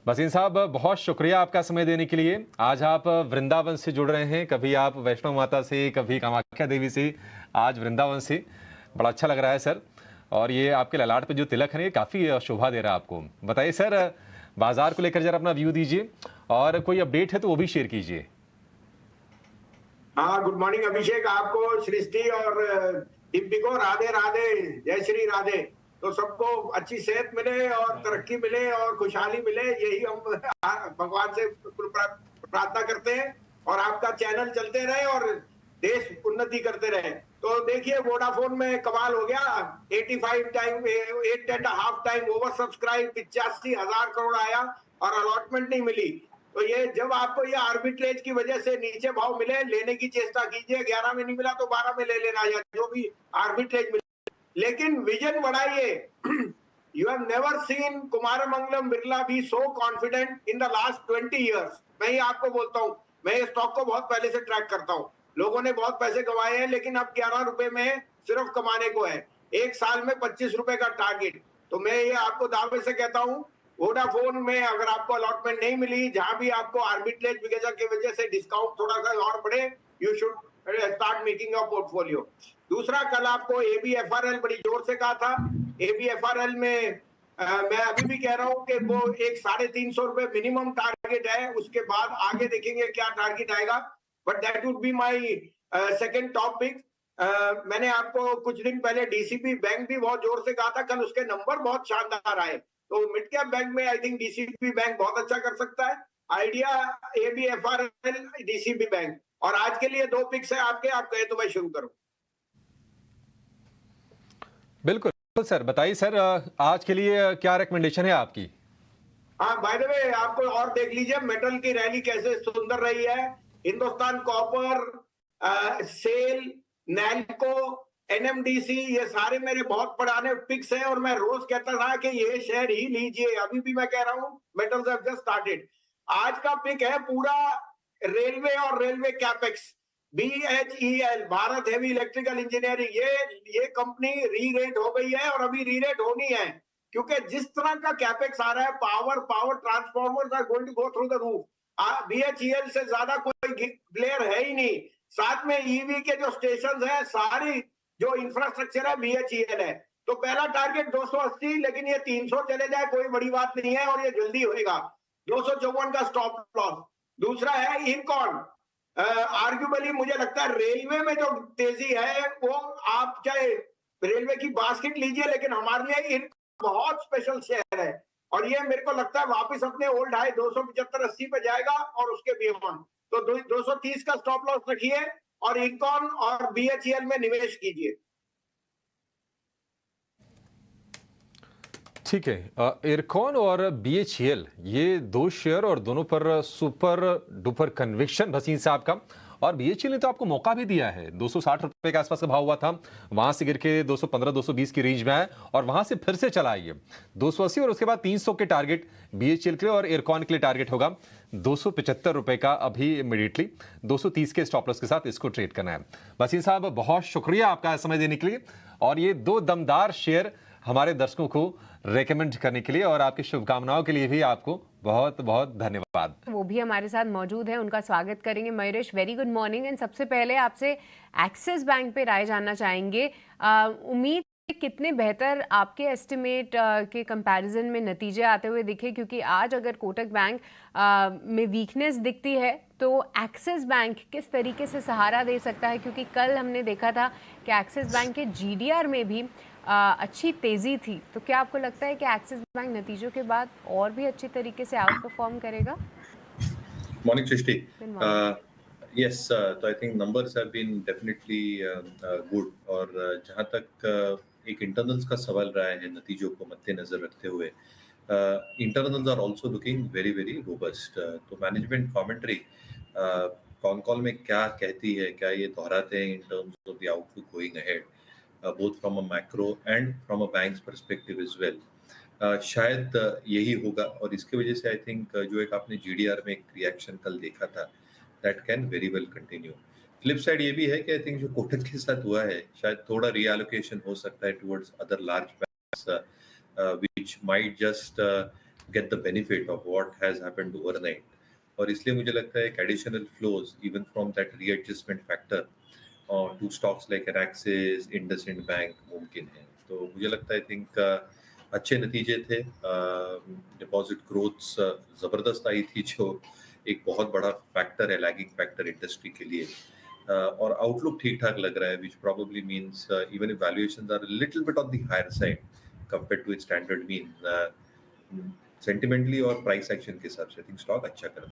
वसीम साहब, बहुत शुक्रिया आपका समय देने के लिए। आज आप वृंदावन से जुड़ रहे हैं, कभी आप वैष्णो माता से, कभी कामाख्या देवी से, आज वृंदावन से। बड़ा अच्छा लग रहा है सर। और ये आपके ललाट पे जो तिलक है ये काफ़ी शोभा दे रहा है आपको। बताइए सर, बाजार को लेकर जरा अपना व्यू दीजिए और कोई अपडेट है तो वो भी शेयर कीजिए। हाँ, गुड मॉर्निंग अभिषेक, आपको, सृष्टि और डिम्पी को राधे राधे, जय श्री राधे। तो सबको अच्छी सेहत मिले और तरक्की मिले और खुशहाली मिले, यही हम भगवान से प्रार्थना करते हैं। और आपका चैनल चलते रहे और देश उन्नति करते रहे। तो देखिए, वोडाफोन में कमाल हो गया, 85 time, 8.5 time over subscribe, 85,000 crore आया और अलॉटमेंट नहीं मिली। तो ये जब आपको ये आर्बिट्रेज की वजह से नीचे भाव मिले, लेने की चेष्टा कीजिए। 11 में नहीं मिला तो 12 में ले लेना, या जो भी आर्बिट्रेज मिले, लेकिन विजन बढ़ाइए। You have never seen Kumarmangalam Birla be so confident in the last 20 years. मैं ही आपको बोलता हूँ, मैं स्टॉक को बहुत पहले से ट्रैक करता हूँ। लोगों ने बहुत पैसे कमाए हैं, लेकिन अब 11 रुपए में सिर्फ कमाने को है। एक साल में 25 रुपए का टारगेट। तो मैं ये आपको दावे से कहता हूँ, वोडाफोन में अगर आपको अलॉटमेंट नहीं मिली, जहां भी आपको आर्बिट्रेज की वजह से डिस्काउंट थोड़ा सा और बढ़े, you should start making a portfolio. दूसरा, कल आपको एबीएफआरएल बड़ी जोर से कहा था। एबीएफआरएल में मैं अभी भी कह रहा हूं कि वो एक 350 रुपए मिनिमम टारगेट है, उसके बाद आगे देखेंगे क्या टारगेट आएगा। But that would be my second top pick. मैंने आपको कुछ दिन पहले डीसीबी बैंक भी बहुत जोर से कहा था, कल उसके नंबर बहुत शानदार आए। तो मिड कैप बैंक में आई थिंक डीसीबी बैंक बहुत अच्छा कर सकता है। Idea, ABFRL, DCB bank. और आज के लिए 2 पिक्स है आपके, आप कहे तो मैं शुरू करूं। बिल्कुल सर, बताइए सर, आज के लिए क्या रिकमेंडेशन है आपकी? हाँ, बाय द वे, आपको और देख लीजिए मेटल की रैली कैसे सुंदर रही है। हिंदुस्तान कॉपर, सेल, नैल्को, एनएमडीसी, ये सारे मेरे बहुत पुराने पिक्स हैं और मैं रोज कहता था कि ये शेयर ही लीजिए। अभी भी मैं कह रहा हूं, मेटल्स हैव जस्ट स्टार्टेड। आज का पिक है पूरा रेलवे और railway capex. BHEL, Bharat heavy electrical engineering, ये कंपनी री रेट हो गई है और अभी री रेट होनी है, क्योंकि जिस तरह का कैपेक्स आ रहा है, power transformers are going to go through the roof. BHEL से ज्यादा कोई प्लेयर है ही नहीं। साथ में ईवी के जो स्टेशन है, सारी जो इंफ्रास्ट्रक्चर है, BHEL है। तो पहला टारगेट 280, लेकिन ये 300 चले जाए कोई बड़ी बात नहीं है और ये जल्दी होएगा। 254 का स्टॉप लॉस। दूसरा है इरकॉन। आर्ग्यूबली मुझे लगता है रेलवे में जो तेजी है, वो आप चाहे रेलवे की बास्केट लीजिए, लेकिन हमारे लिए इरकॉन बहुत स्पेशल शेयर है। और ये मेरे को लगता है वापस अपने ओल्ड हाई 275-80 पे जाएगा और उसके बियॉन्ड। तो 230 का स्टॉप लॉस रखिए और इरकॉन और BHEL में निवेश कीजिए। ठीक है, इरकॉन और BHEL, ये 2 शेयर और दोनों पर सुपर डुपर कन्विक्शन वसीम साहब का। और BHEL ने तो आपको मौका भी दिया है, 260 रुपए के आसपास का भाव हुआ था, वहां से गिर के 215-220 की रेंज में आया और वहां से फिर से चला आइए 280 और उसके बाद 300 के टारगेट BHEL के लिए और इरकॉन के लिए टारगेट होगा 275 रुपए का अभी इमीडिएटली 230 के स्टॉप लॉस के साथ इसको ट्रेड करना है। वसीम साहब, बहुत शुक्रिया आपका समय देने के लिए और ये 2 दमदार शेयर हमारे दर्शकों को रेकमेंड करने के लिए और आपकी शुभकामनाओं के लिए भी आपको बहुत बहुत धन्यवाद। वो भी हमारे साथ मौजूद है, उनका स्वागत करेंगे। Mayuresh, very good morning. And सबसे पहले आपसे एक्सिस बैंक पे राय जानना चाहेंगे। उम्मीद कितने बेहतर आपके एस्टिमेट के कंपैरिजन में नतीजे आते हुए दिखे, क्योंकि आज अगर कोटक बैंक में वीकनेस दिखती है तो एक्सिस बैंक किस तरीके से सहारा दे सकता है, क्योंकि कल हमने देखा था कि एक्सिस बैंक के GDR में भी अच्छी तेजी थी। तो क्या आपको लगता है कि एक्सिस बैंक नतीजों के बाद और भी अच्छी तरीके से आउट परफॉर्म करेगा? मॉर्निंग सृष्टि। यस, तो I think numbers have been definitely good. और जहां तक एक इंटरनल्स का सवाल रहा है नतीजों को मद्देनजर रखते हुए, internals are also looking very very robust. तो मैनेजमेंट कमेंट्री कॉन कॉल में क्या कहती है, क्या ये दोहराते हैं in terms of the outlook going ahead, both from a macro and from a bank's perspective as well. शायद यही होगा और इसके वजह से आई थिंक जो एक आपने GDR में एक रिएक्शन कल देखा था, that can very well continue. Flip side ये भी है कि आई थिंक जो कोटक के साथ हुआ है, शायद थोड़ा रीएलोकेशन हो सकता है towards other large banks, which might just get the benefit of what has happened overnight. और इसलिए मुझे लगता है कि additional flows even from that readjustment factor to stocks like Axis, IndusInd Bank मुमकिन है. तो मुझे लगता है I think अच्छे नतीजे थे. डिपॉजिट ग्रोथ्स जबरदस्त आई थी जो एक बहुत बड़ा फैक्टर है, लैगिंग फैक्टर इंडस्ट्री के लिए. और आउटलुक ठीक ठाक लग रहा है, which probably means even if valuations are a little bit on the higher side compared to its standard mean, sentimentally और प्राइस एक्शन के हिसाब से आई थिंक स्टॉक अच्छा कर